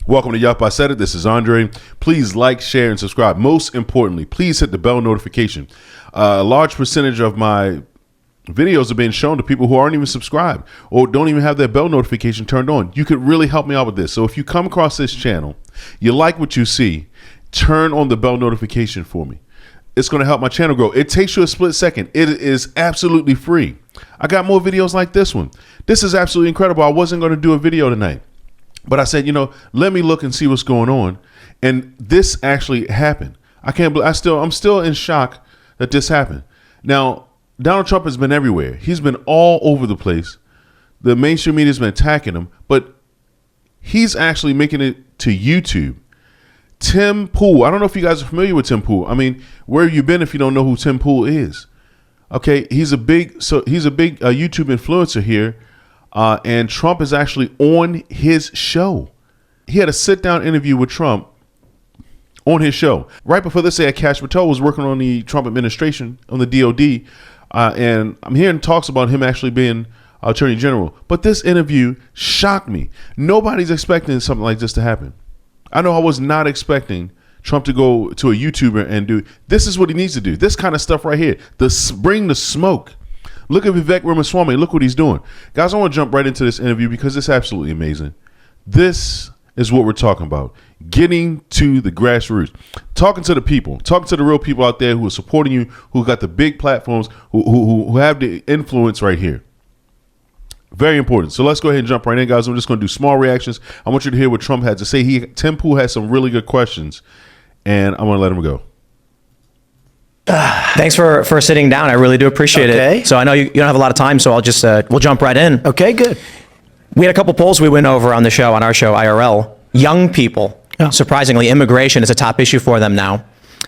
Welcome to Yup, I Said It. This is Andre. Please like, share, and subscribe. Most importantly, please hit the bell notification. A large percentage of my videos are being shown to people who aren't even subscribed or don't even have their bell notification turned on. You could really help me out with this. So if you come across this channel, you like what you see, turn on the bell notification for me. It's going to help my channel grow. It takes you a split second. It is absolutely free. I got more videos like this one. This is absolutely incredible. I wasn't going to do a video tonight, but I said, let me look and see what's going on. And this actually happened. I can't believe I'm still in shock that this happened. Now, Donald Trump has been everywhere. He's been all over the place. The mainstream media has been attacking him, but he's actually making it to YouTube. Tim Pool. I don't know if you guys are familiar with Tim Pool. I mean, where have you been if you don't know who Tim Pool is? Okay, he's a big YouTube influencer here, and Trump is actually on his show. He had a sit-down interview with Trump on his show right before this. Kash Patel was working on the Trump administration on the DOD, and I'm hearing talks about him actually being Attorney General. But this interview shocked me. Nobody's expecting something like this to happen. I know I was not expecting Trump to go to a YouTuber and do this. Is what he needs to do. This kind of stuff right here. Bring the smoke. Look at Vivek Ramaswamy. Look what he's doing. Guys, I want to jump right into this interview because it's absolutely amazing. This is what we're talking about. Getting to the grassroots. Talking to the people. Talking to the real people out there who are supporting you, who got the big platforms, who have the influence right here. Very important. So let's go ahead and jump right in, guys. I'm just going to do small reactions. I want you to hear what Trump had to say. Tim Pool has some really good questions, and I'm going to let him go. Thanks for sitting down. I really do appreciate it. So I know you don't have a lot of time, so I'll just we'll jump right in. Okay, good. We had a couple polls we went over on our show, IRL. Young people, surprisingly, immigration is a top issue for them now.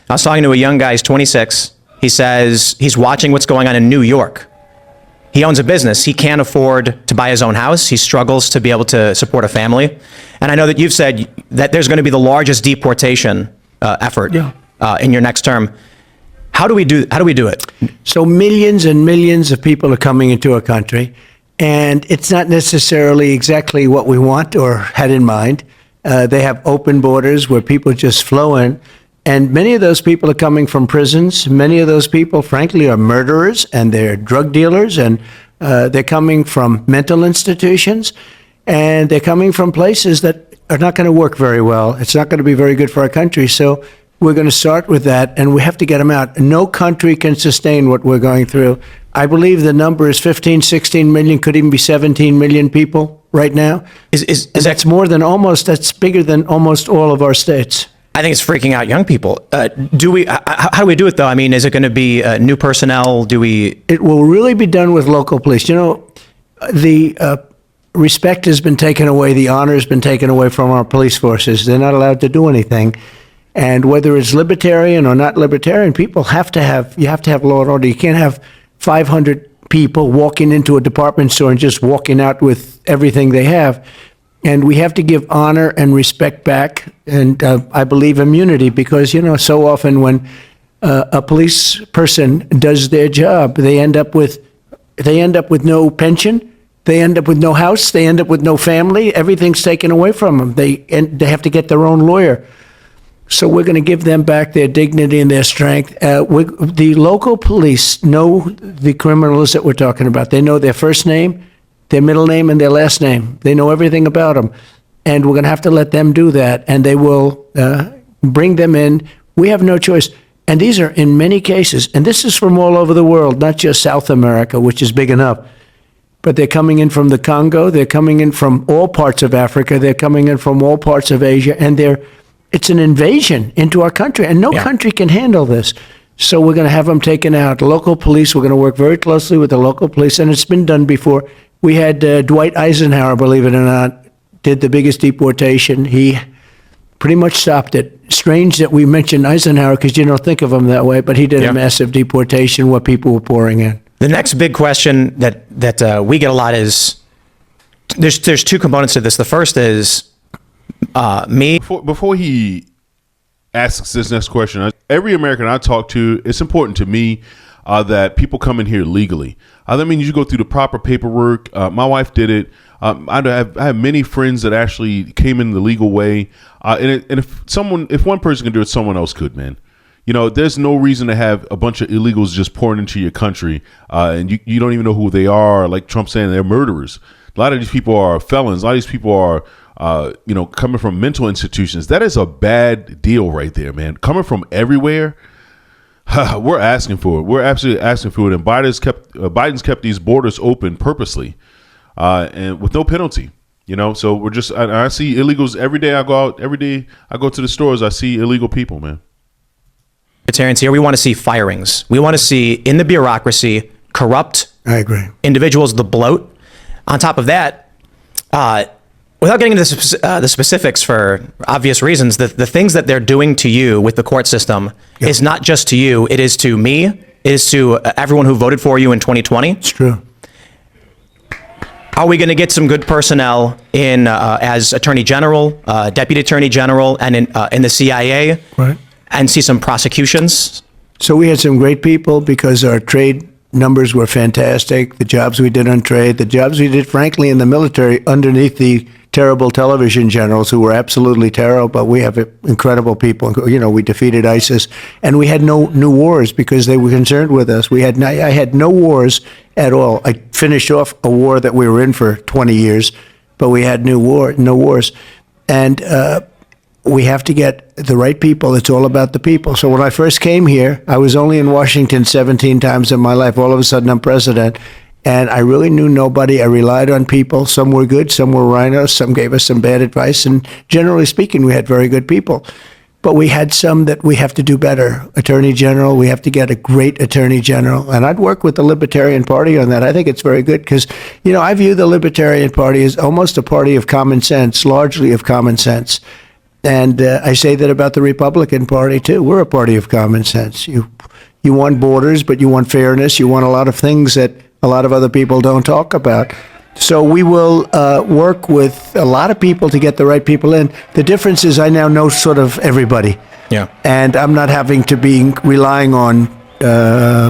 I was talking to a young guy, he's 26. He says he's watching what's going on in New York. He owns a business. He can't afford to buy his own house. He struggles to be able to support a family. And I know that you've said that there's going to be the largest deportation effort in your next term. How do we do it? So millions and millions of people are coming into our country, and it's not necessarily exactly what we want or had in mind. They have open borders where people just flow in. And many of those people are coming from prisons. Many of those people, frankly, are murderers and they're drug dealers, and they're coming from mental institutions, and they're coming from places that are not going to work very well. It's not going to be very good for our country. So we're going to start with that, and we have to get them out. No country can sustain what we're going through. I believe the number is 15, 16 million, could even be 17 million people right now. That's bigger than almost all of our states. I think it's freaking out young people. How do we do it, though? I mean, is it going to be new personnel? It will really be done with local police. The respect has been taken away. The honor has been taken away from our police forces. They're not allowed to do anything. And whether it's libertarian or not libertarian, you have to have law and order. You can't have 500 people walking into a department store and just walking out with everything they have. And we have to give honor and respect back, and I believe immunity, because so often when a police person does their job, they end up with no pension, they end up with no house, they end up with no family. Everything's taken away from them. They have to get their own lawyer. So we're going to give them back their dignity and their strength. The local police know the criminals that we're talking about. They know their first name, their middle name, and their last name. They know everything about them. And we're going to have to let them do that. And they will bring them in. We have no choice. And these are, in many cases, and this is from all over the world, not just South America, which is big enough, but they're coming in from the Congo. They're coming in from all parts of Africa. They're coming in from all parts of Asia. And it's an invasion into our country. And no country can handle this. So we're going to have them taken out. Local police, we're going to work very closely with the local police. And it's been done before. We had Dwight Eisenhower, believe it or not, did the biggest deportation. He pretty much stopped it. Strange that we mentioned Eisenhower because you don't think of him that way, but he did a massive deportation where people were pouring in. The next big question that we get a lot is, there's two components to this. The first is me. Before he asks this next question, every American I talk to, it's important to me that people come in here legally. That means you go through the proper paperwork. My wife did it. I have many friends that actually came in the legal way, and if one person can do it, someone else could, man. You know, there's no reason to have a bunch of illegals just pouring into your country, and you don't even know who they are. Like Trump saying, they're murderers. A lot of these people are felons. A lot of these people are, coming from mental institutions. That is a bad deal right there, man. Coming from everywhere. We're asking for it. We're absolutely asking for it. And Biden's kept these borders open purposely, and with no penalty. You know, so we're just. I see illegals every day. I go out every day. I go to the stores. I see illegal people, man. Libertarians here, we want to see firings. We want to see in the bureaucracy corrupt. I agree. Individuals, the bloat. On top of that, without getting into the specifics for obvious reasons, the things that they're doing to you with the court system is not just to you. It is to me. It is to everyone who voted for you in 2020. It's true. Are we going to get some good personnel in as Attorney General, Deputy Attorney General, and in the CIA, right, and see some prosecutions? So we had some great people because our trade numbers were fantastic. The jobs we did on trade, the jobs we did, frankly, in the military underneath the terrible television generals who were absolutely terrible, but we have incredible people. You know, we defeated ISIS, and we had no new wars because they were concerned with us. I had no wars at all. I finished off a war that we were in for 20 years, but we had no wars. And we have to get the right people. It's all about the people. So when I first came here, I was only in Washington 17 times in my life. All of a sudden, I'm president. And I really knew nobody. I relied on people. Some were good, some were rhinos, some gave us some bad advice. And generally speaking, we had very good people. But we had some that we have to do better. Attorney General, we have to get a great Attorney General. And I'd work with the Libertarian Party on that. I think it's very good because, you know, I view the Libertarian Party as almost a party of common sense, largely of common sense. And I say that about the Republican Party, too. We're a party of common sense. You want borders, but you want fairness. You want a lot of things that a lot of other people don't talk about. So we will work with a lot of people to get the right people in. The difference is I now know sort of everybody. Yeah. And I'm not having to be relying on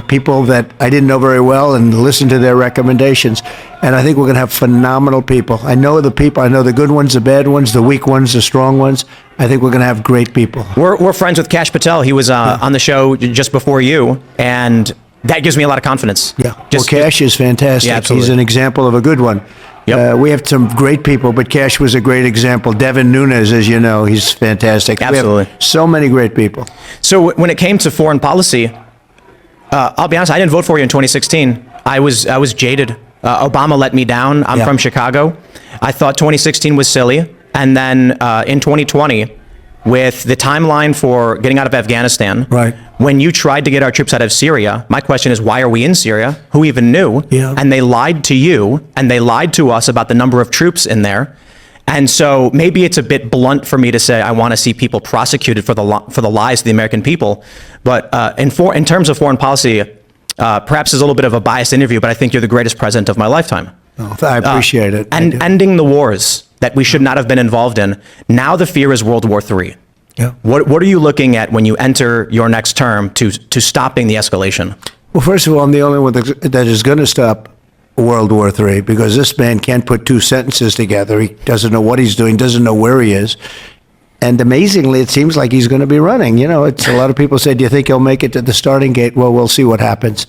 people that I didn't know very well and listen to their recommendations. And I think we're going to have phenomenal people. I know the people. I know the good ones, the bad ones, the weak ones, the strong ones. I think we're going to have great people. We're friends with Kash Patel. He was on the show just before you, and that gives me a lot of confidence. Yeah. Well, Kash is fantastic. Yeah, absolutely. He's an example of a good one. Yep. We have some great people, but Kash was a great example. Devin Nunes, as you know, he's fantastic. Absolutely. We have so many great people. So when it came to foreign policy, I'll be honest, I didn't vote for you in 2016. I was jaded. Obama let me down. I'm from Chicago. I thought 2016 was silly. And then in 2020, with the timeline for getting out of Afghanistan, right, when you tried to get our troops out of Syria, my question is, why are we in Syria? Who even knew? Yeah. And they lied to you, and they lied to us about the number of troops in there. And so maybe it's a bit blunt for me to say I want to see people prosecuted for the lies of the American people. But in terms of foreign policy, perhaps it's a little bit of a biased interview, but I think you're the greatest president of my lifetime. Oh, I appreciate it. And ending the wars that we should not have been involved in. Now the fear is World War III. Yeah. What are you looking at when you enter your next term to stopping the escalation? Well, first of all, I'm the only one that is going to stop World War III because this man can't put two sentences together. He doesn't know what he's doing, doesn't know where he is. And amazingly, it seems like he's going to be running. You know, it's a lot of people say, do you think he'll make it to the starting gate? Well, we'll see what happens.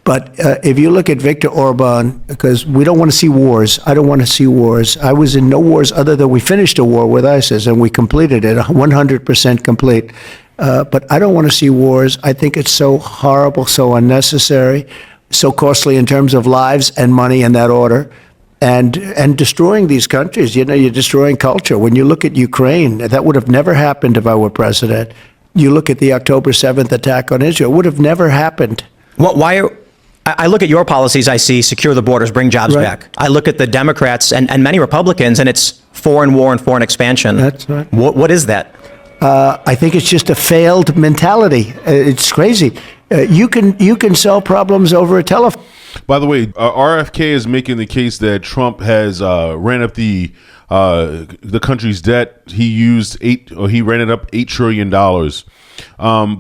But if you look at Viktor Orban, because we don't want to see wars. I don't want to see wars. I was in no wars other than we finished a war with ISIS and we completed it, 100% complete. But I don't want to see wars. I think it's so horrible, so unnecessary, so costly in terms of lives and money in that order. And destroying these countries, you know, you're destroying culture. When you look at Ukraine, that would have never happened if I were president. You look at the October 7th attack on Israel, it would have never happened. I look at your policies, I see secure the borders, bring jobs back. I look at the Democrats and many Republicans, and it's foreign war and foreign expansion. That's right. What is that? I think it's just a failed mentality. It's crazy. You can solve problems over a telephone. By the way, RFK is making the case that Trump has ran up the country's debt. He ran it up $8 trillion,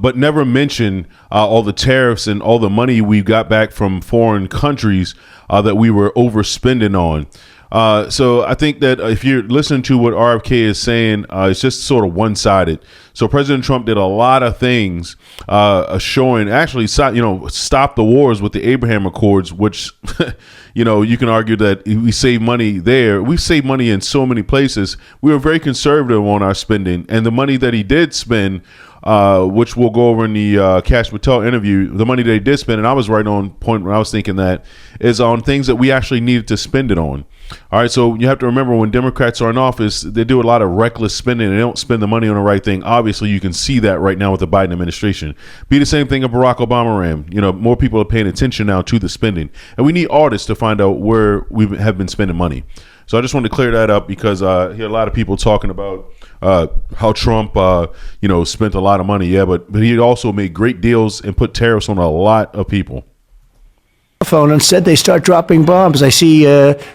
but never mentioned all the tariffs and all the money we got back from foreign countries that we were overspending on. So I think that if you're listening to what RFK is saying, it's just sort of one-sided. So President Trump did a lot of things showing, actually, stop the wars with the Abraham Accords, which, you can argue that we save money there. We save money in so many places. We were very conservative on our spending, and the money that he did spend, which we'll go over in the Kash Patel interview, the money that he did spend, and I was right on point when I was thinking that, is on things that we actually needed to spend it on. All right, so you have to remember, when Democrats are in office, they do a lot of reckless spending. They don't spend the money on the right thing. Obviously, you can see that right now with the Biden administration. Be the same thing if Barack Obama ran. More people are paying attention now to the spending. And we need audits to find out where we have been spending money. So I just wanted to clear that up, because I hear a lot of people talking about how Trump, spent a lot of money. Yeah, but he also made great deals and put tariffs on a lot of people. Phone and said they start dropping bombs. I see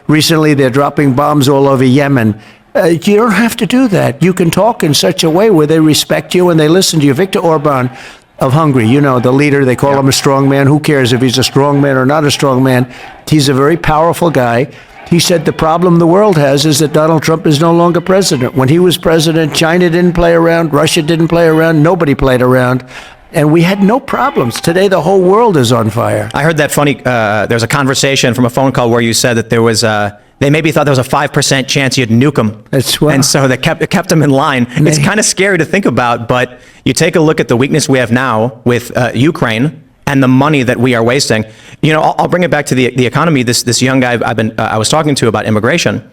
recently they're dropping bombs all over Yemen. You don't have to do that. You can talk in such a way where they respect you and they listen to you. Viktor Orban of Hungary, the leader, they call him a strong man. Who cares if he's a strong man or not a strong man? He's a very powerful guy. He said the problem the world has is that Donald Trump is no longer president. When he was president, China didn't play around, Russia didn't play around, nobody played around. And we had no problems. Today, the whole world is on fire. I heard that funny, there's a conversation from a phone call where you said that there was, they maybe thought there was a 5% chance you'd nuke them. That's well, and so it kept them in line. It's kind of scary to think about, but you take a look at the weakness we have now with Ukraine and the money that we are wasting. I'll bring it back to the economy. This young guy I was talking to about immigration.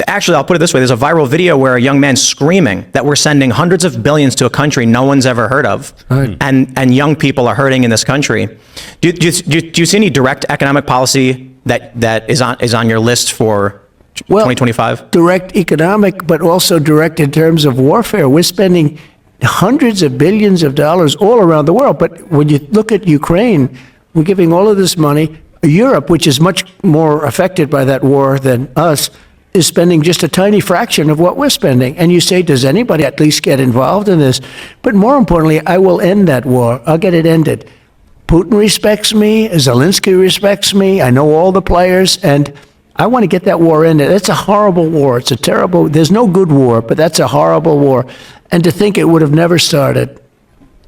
Actually, I'll put it this way. There's a viral video where a young man's screaming that we're sending hundreds of billions to a country no one's ever heard of. Right. And young people are hurting in this country. Do you see any direct economic policy that is on your list for 2025? Direct economic, but also direct in terms of warfare. We're spending hundreds of billions of dollars all around the world. But when you look at Ukraine, we're giving all of this money. Europe, which is much more affected by that war than us, is spending just a tiny fraction of what we're spending. And you say, does anybody at least get involved in this? But more importantly, I will end that war. I'll get it ended. Putin respects me. Zelensky respects me. I know all the players. And I want to get that war ended. It's a horrible war. It's a terrible, there's no good war, but that's a horrible war. And to think it would have never started.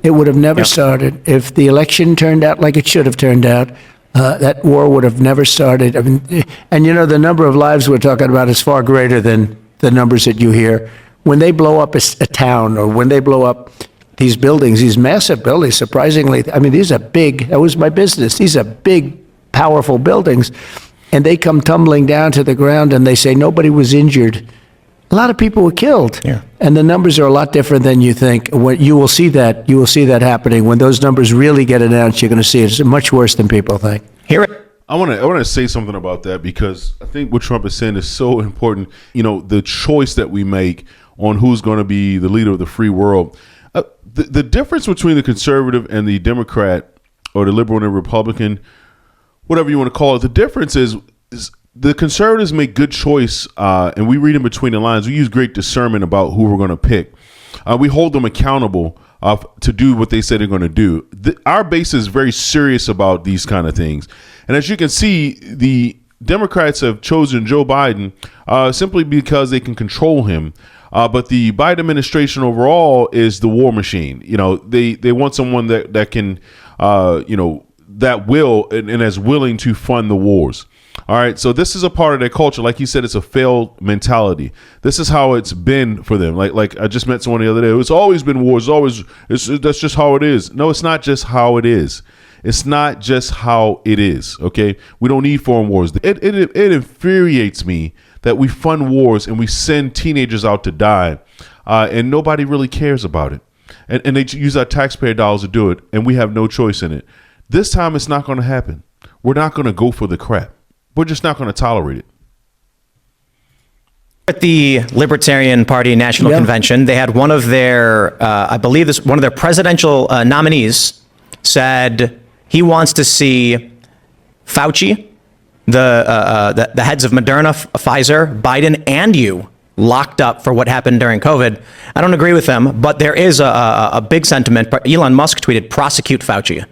It would have never started if the election turned out like it should have turned out. That war would have never started. I mean, and the number of lives we're talking about is far greater than the numbers that you hear. When they blow up a town, or when they blow up these buildings, these massive buildings, surprisingly, these are big. That was my business. These are big, powerful buildings. And they come tumbling down to the ground and they say nobody was injured. A lot of people were killed. Yeah. And the numbers are a lot different than you think. You will see that happening. When those numbers really get announced, you're going to see it's much worse than people think. I want to say something about that, because I think what Trump is saying is so important. The choice that we make on who's going to be the leader of the free world. The difference between the conservative and the Democrat, or the liberal and the Republican, whatever you want to call it, the difference is the conservatives make good choice, and we read in between the lines. We use great discernment about who we're going to pick. We hold them accountable to do what they say they're going to do. Our base is very serious about these kind of things. And as you can see, the Democrats have chosen Joe Biden simply because they can control him. But the Biden administration overall is the war machine. They want someone that can, that will and is willing to fund the wars. All right. So this is a part of their culture. Like you said, it's a failed mentality. This is how it's been for them. Like I just met someone the other day. It's always been wars. That's just how it is. No, it's not just how it is. It's not just how it is. OK, we don't need foreign wars. It infuriates me that we fund wars and we send teenagers out to die and nobody really cares about it. And they use our taxpayer dollars to do it. And we have no choice in it. This time it's not going to happen. We're not going to go for the crap. We're just not going to tolerate it. At the Libertarian Party National Convention, they had one of their, I believe one of their presidential nominees said he wants to see Fauci, the heads of Moderna, Pfizer, Biden, and you locked up for what happened during COVID. I don't agree with them, but there is a big sentiment. Elon Musk tweeted, prosecute Fauci.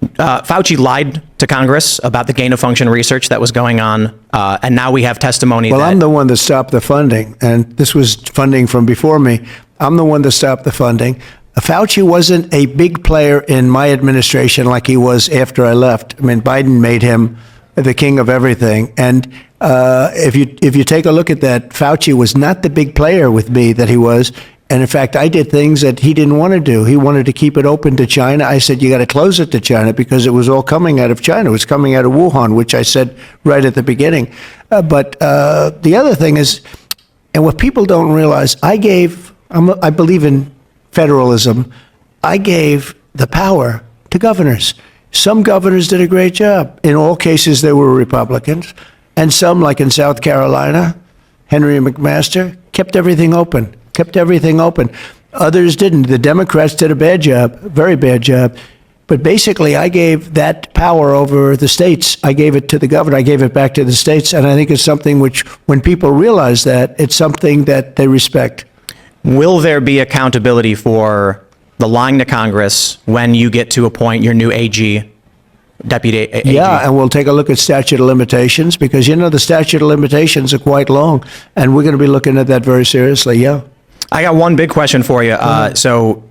Fauci lied to Congress about the gain of function research that was going on, and now we have testimony. Well, that, I'm the one that stopped the funding, and this was funding from before me. I'm the one that stopped the funding. Fauci wasn't a big player in my administration like he was after I left. I mean, Biden made him the king of everything. And if you take a look at that, Fauci was not the big player with me that he was. And in fact, I did things that he didn't want to do. He wanted to keep it open to China. I said, you got to close it to China because it was all coming out of China. It was coming out of Wuhan, which I said right at the beginning. But the other thing is, and what people don't realize, I believe in federalism. I gave the power to governors. Some governors did a great job. In all cases, they were Republicans. And some, like in South Carolina, Henry McMaster, kept everything open. Others didn't. The Democrats did a bad job, very bad job. But basically, I gave that power over the states. I gave it to the governor. I gave it back to the states. And I think it's something which, when people realize that, it's something that they respect. Will there be accountability for the lying to Congress when you get to appoint your new AG, deputy AG? Yeah, and we'll take a look at statute of limitations because, the statute of limitations are quite long, and we're going to be looking at that very seriously, yeah. I got one big question for you. So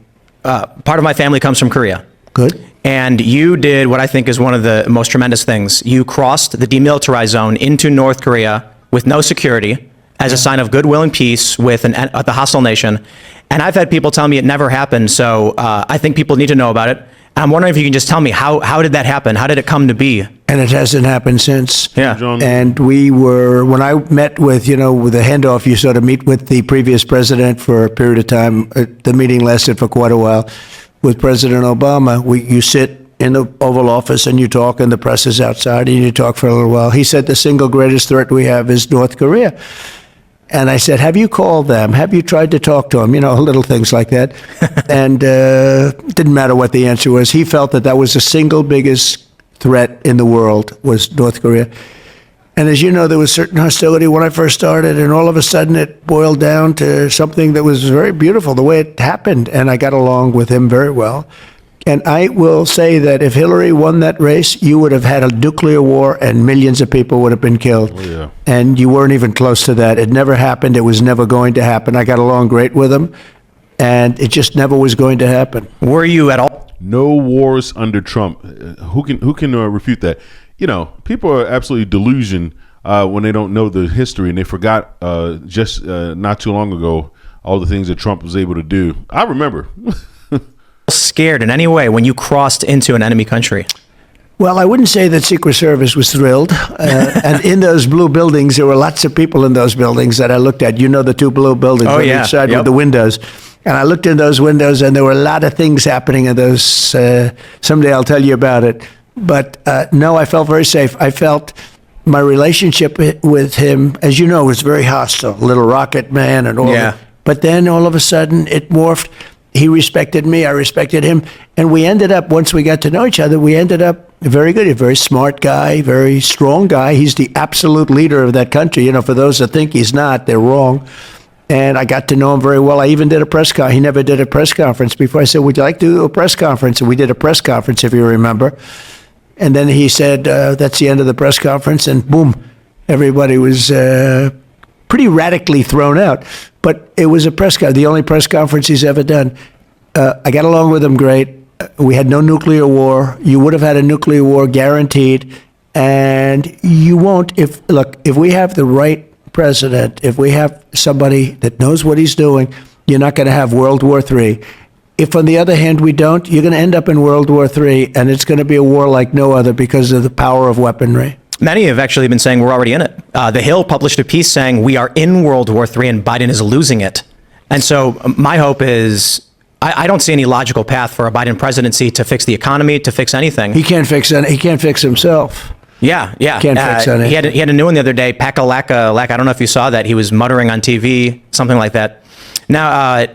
part of my family comes from Korea. Good. And you did what I think is one of the most tremendous things. You crossed the demilitarized zone into North Korea with no security as a sign of goodwill and peace with the hostile nation. And I've had people tell me it never happened, so I think people need to know about it. I'm wondering if you can just tell me, how did that happen? How did it come to be? And it hasn't happened since. Yeah. John. And when I met with, with the handoff, you sort of meet with the previous president for a period of time. The meeting lasted for quite a while. With President Obama, you sit in the Oval Office and you talk, and the press is outside, and you talk for a little while. He said the single greatest threat we have is North Korea. And I said, have you called them? Have you tried to talk to them? Little things like that. And didn't matter what the answer was. He felt that was the single biggest threat in the world was North Korea. And as you know, there was certain hostility when I first started, and all of a sudden it boiled down to something that was very beautiful, the way it happened. And I got along with him very well. And I will say that if Hillary won that race, you would have had a nuclear war and millions of people would have been killed. Oh, yeah. And you weren't even close to that. It never happened. It was never going to happen. I got along great with him, and it just never was going to happen. Were you at all? No wars under Trump. Who can refute that? People are absolutely delusioned when they don't know the history, and they forgot just not too long ago all the things that Trump was able to do. I remember. Scared in any way when you crossed into an enemy country? Well, I wouldn't say that Secret Service was thrilled. And in those blue buildings, there were lots of people in those buildings that I looked at. The two blue buildings on each side with the windows. And I looked in those windows, and there were a lot of things happening in those. Someday I'll tell you about it. But no, I felt very safe. I felt my relationship with him, as you know, was very hostile. Little Rocket Man and all that. But then all of a sudden it morphed. He respected me, I respected him, and we ended up, once we got to know each other, we ended up very good. A very smart guy, very strong guy. He's the absolute leader of that country. For those that think he's not, they're wrong. And I got to know him very well. I even did a press conference. He never did a press conference before. I said, would you like to do a press conference? And we did a press conference, if you remember. And then he said, that's the end of the press conference, and boom, everybody was pretty radically thrown out. But it was the only press conference he's ever done. I got along with him great. We had no nuclear war. You would have had a nuclear war guaranteed. And you won't, if we have the right president, if we have somebody that knows what he's doing, you're not going to have World War III. If, on the other hand, we don't, you're going to end up in World War III, and it's going to be a war like no other because of the power of weaponry. Many have actually been saying we're already in it. The Hill published a piece saying we are in World War III and Biden is losing it. And so my hope is, I don't see any logical path for a Biden presidency to fix the economy, to fix anything. He can't fix himself. Yeah. Can't fix anything. He had a new one the other day, Pakalaka. I don't know if you saw that. He was muttering on TV, something like that. Now,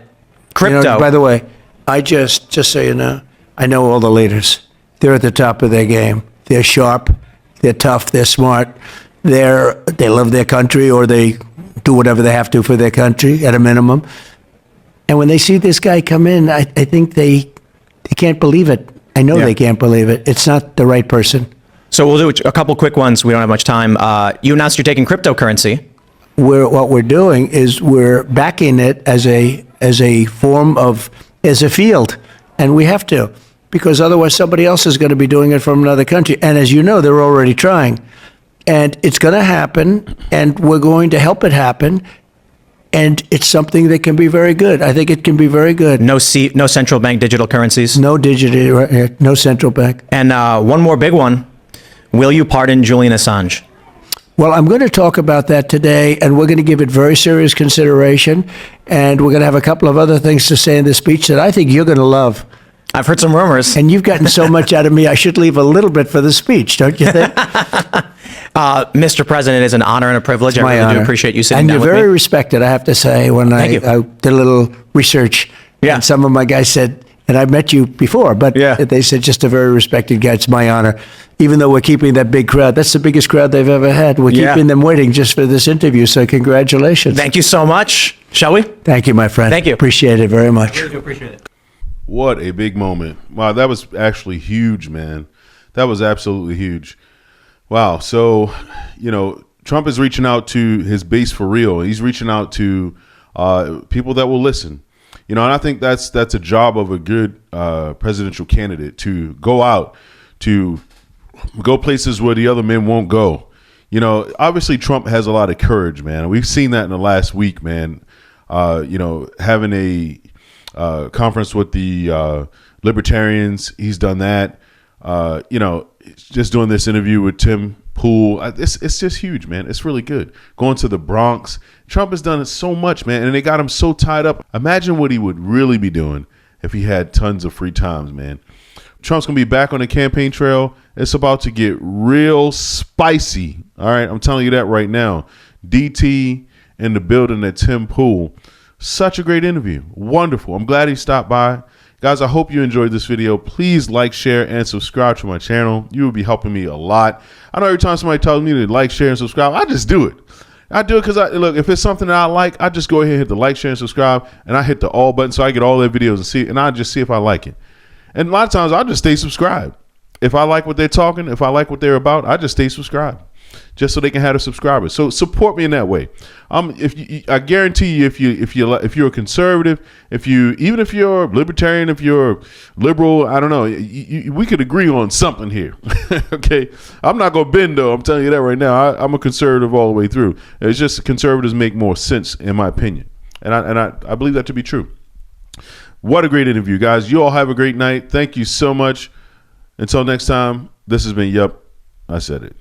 crypto. By the way, I just so you know, I know all the leaders. They're at the top of their game. They're sharp. They're tough. They're smart. They love their country, or they do whatever they have to for their country at a minimum. And when they see this guy come in, I think they can't believe it. I know Yeah. they can't believe it. It's not the right person. So we'll do a couple quick ones. We don't have much time. You announced you're taking cryptocurrency. What we're doing is we're backing it as a form of, as a field, and we have to, because otherwise somebody else is going to be doing it from another country. And as you know, they're already trying, and it's going to happen, and we're going to help it happen. And it's something that can be very good. I think it can be very good. No central bank digital currencies. No digital, no central bank. And one more big one. Will you pardon Julian Assange? Well, I'm going to talk about that today, and we're going to give it very serious consideration. And we're going to have a couple of other things to say in the speech that I think you're going to love. I've heard some rumors. And you've gotten so much out of me, I should leave a little bit for the speech, don't you think? Mr. President, it is an honor and a privilege. I My really honor. do appreciate you sitting and down you're with very me. respected, I have to say. When I Thank you. did a little research, Yeah. and some of my guys said, and I've met you before, but Yeah. they said just a very respected guy. It's my honor. Even though we're keeping that big crowd, that's the biggest crowd they've ever had. We're Yeah. keeping them waiting just for this interview, so congratulations. Thank you so much. Shall we? Thank you, my friend. Thank you. Appreciate it very much. I do appreciate it. What a big moment. Wow, that was actually huge, man. That was absolutely huge. Wow. So, Trump is reaching out to his base for real. He's reaching out to people that will listen. And I think that's a job of a good presidential candidate, to go out, to go places where the other men won't go. Obviously Trump has a lot of courage, man. We've seen that in the last week, man. Having a conference with the libertarians, he's done that. Just doing this interview with Tim Pool, it's just huge, man. It's really good. Going to the Bronx, Trump has done it so much, man, and they got him so tied up. Imagine what he would really be doing if he had tons of free times, man. Trump's gonna be back on the campaign trail. It's about to get real spicy. All right, I'm telling you that right now. DT in the building at Tim Pool. Such a great interview. Wonderful. I'm glad he stopped by. Guys, I hope you enjoyed this video. Please like, share, and subscribe to my channel. You will be helping me a lot. I know every time somebody tells me to like, share, and subscribe, I just do it. I do it because, look, if it's something that I like, I just go ahead and hit the like, share, and subscribe, and I hit the all button so I get all their videos and I just see if I like it. And a lot of times, I'll just stay subscribed. If I like what they're talking, if I like what they're about, I just stay subscribed, just so they can have the subscribers. So support me in that way. I guarantee you, if you're a conservative, even if you're libertarian, if you're liberal, I don't know, we could agree on something here. Okay, I'm not gonna bend though. I'm telling you that right now. I'm a conservative all the way through. It's just conservatives make more sense, in my opinion, and I believe that to be true. What a great interview, guys. You all have a great night. Thank you so much. Until next time, this has been Yup, I Said It.